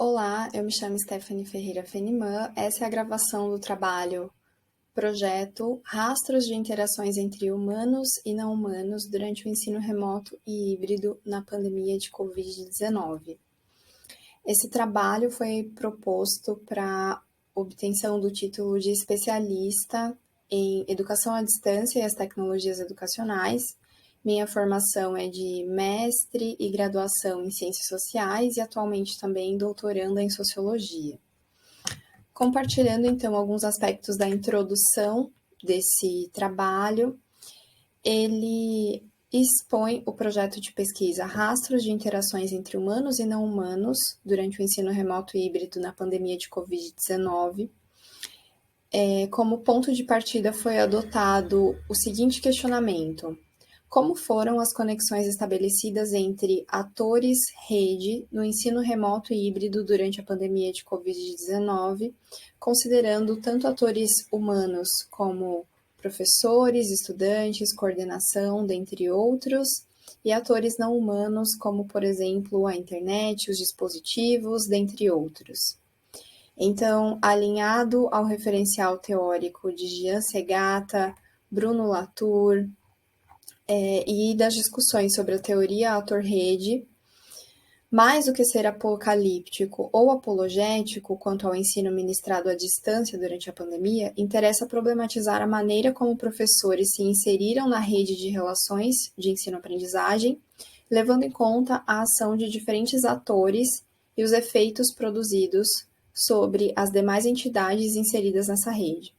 Olá, eu me chamo Stephanie Ferreira Feniman. Essa é a gravação do trabalho Projeto Rastros de Interações entre Humanos e Não Humanos durante o ensino remoto e híbrido na pandemia de Covid-19. Esse trabalho foi proposto para obtenção do título de especialista em Educação à Distância e as Tecnologias Educacionais. Minha formação é de mestre e graduação em Ciências Sociais e atualmente também doutoranda em Sociologia. Compartilhando então alguns aspectos da introdução desse trabalho, ele expõe o projeto de pesquisa Rastros de Interações entre Humanos e Não Humanos durante o ensino remoto e híbrido na pandemia de Covid-19. Como ponto de partida foi adotado o seguinte questionamento: como foram as conexões estabelecidas entre atores-rede no ensino remoto e híbrido durante a pandemia de Covid-19, considerando tanto atores humanos como professores, estudantes, coordenação, dentre outros, e atores não humanos, como, por exemplo, a internet, os dispositivos, dentre outros. Então, alinhado ao referencial teórico de Jean Segata, Bruno Latour, e das discussões sobre a teoria ator-rede, mais do que ser apocalíptico ou apologético quanto ao ensino ministrado à distância durante a pandemia, interessa problematizar a maneira como professores se inseriram na rede de relações de ensino-aprendizagem, levando em conta a ação de diferentes atores e os efeitos produzidos sobre as demais entidades inseridas nessa rede.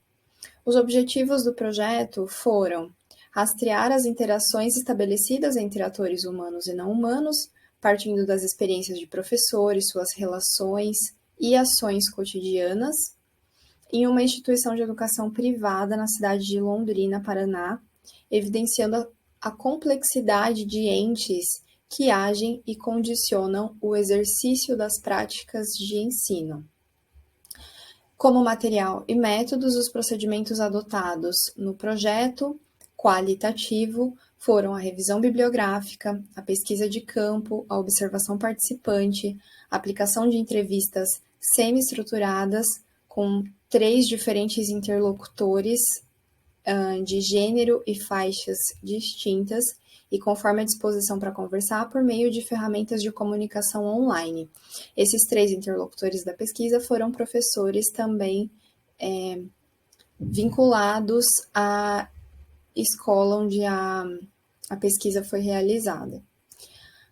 Os objetivos do projeto foram rastrear as interações estabelecidas entre atores humanos e não humanos, partindo das experiências de professores, suas relações e ações cotidianas, em uma instituição de educação privada na cidade de Londrina, Paraná, evidenciando a complexidade de entes que agem e condicionam o exercício das práticas de ensino. Como material e métodos, os procedimentos adotados no projeto qualitativo foram a revisão bibliográfica, a pesquisa de campo, a observação participante, a aplicação de entrevistas semi-estruturadas com 3 diferentes interlocutores de gênero e faixas distintas e conforme a disposição para conversar por meio de ferramentas de comunicação online. Esses 3 interlocutores da pesquisa foram professores também vinculados à escola onde a pesquisa foi realizada.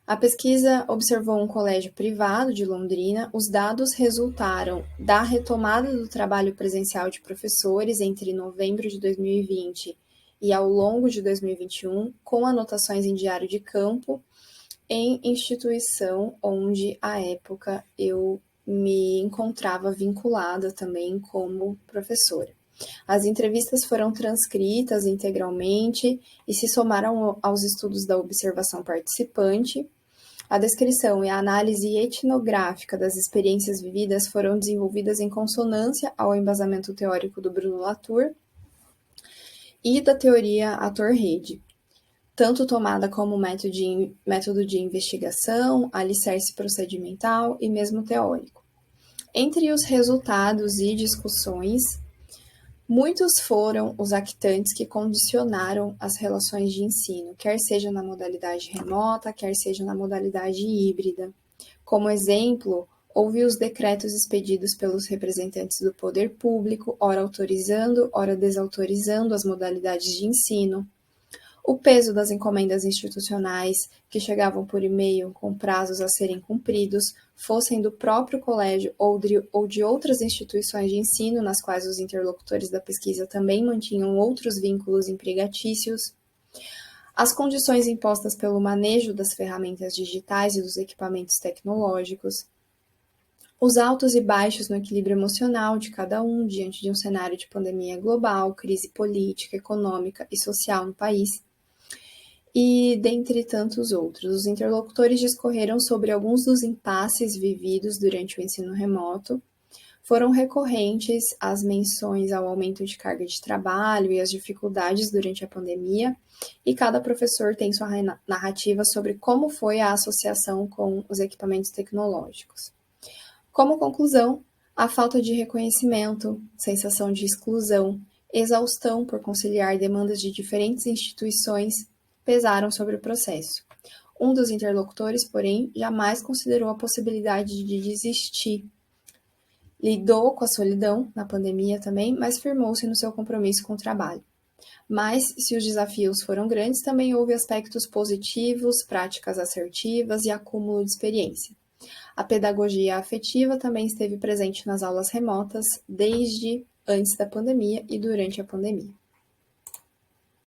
A pesquisa observou um colégio privado de Londrina. Os dados resultaram da retomada do trabalho presencial de professores entre novembro de 2020 e ao longo de 2021, com anotações em diário de campo, em instituição onde, à época, eu me encontrava vinculada também como professora. As entrevistas foram transcritas integralmente e se somaram aos estudos da observação participante. A descrição e a análise etnográfica das experiências vividas foram desenvolvidas em consonância ao embasamento teórico do Bruno Latour e da teoria ator-rede, tanto tomada como método de investigação, alicerce procedimental e mesmo teórico. Entre os resultados e discussões, muitos foram os actantes que condicionaram as relações de ensino, quer seja na modalidade remota, quer seja na modalidade híbrida. Como exemplo, houve os decretos expedidos pelos representantes do poder público, ora autorizando, ora desautorizando as modalidades de ensino. O peso das encomendas institucionais que chegavam por e-mail com prazos a serem cumpridos, fossem do próprio colégio ou de outras instituições de ensino, nas quais os interlocutores da pesquisa também mantinham outros vínculos empregatícios. As condições impostas pelo manejo das ferramentas digitais e dos equipamentos tecnológicos. Os altos e baixos no equilíbrio emocional de cada um diante de um cenário de pandemia global, crise política, econômica e social no país. E dentre tantos outros. Os interlocutores discorreram sobre alguns dos impasses vividos durante o ensino remoto. Foram recorrentes as menções ao aumento de carga de trabalho e as dificuldades durante a pandemia, e cada professor tem sua narrativa sobre como foi a associação com os equipamentos tecnológicos. Como conclusão, a falta de reconhecimento, sensação de exclusão, exaustão por conciliar demandas de diferentes instituições pesaram sobre o processo. Um dos interlocutores, porém, jamais considerou a possibilidade de desistir. Lidou com a solidão na pandemia também, mas firmou-se no seu compromisso com o trabalho. Mas, se os desafios foram grandes, também houve aspectos positivos, práticas assertivas e acúmulo de experiência. A pedagogia afetiva também esteve presente nas aulas remotas desde antes da pandemia e durante a pandemia.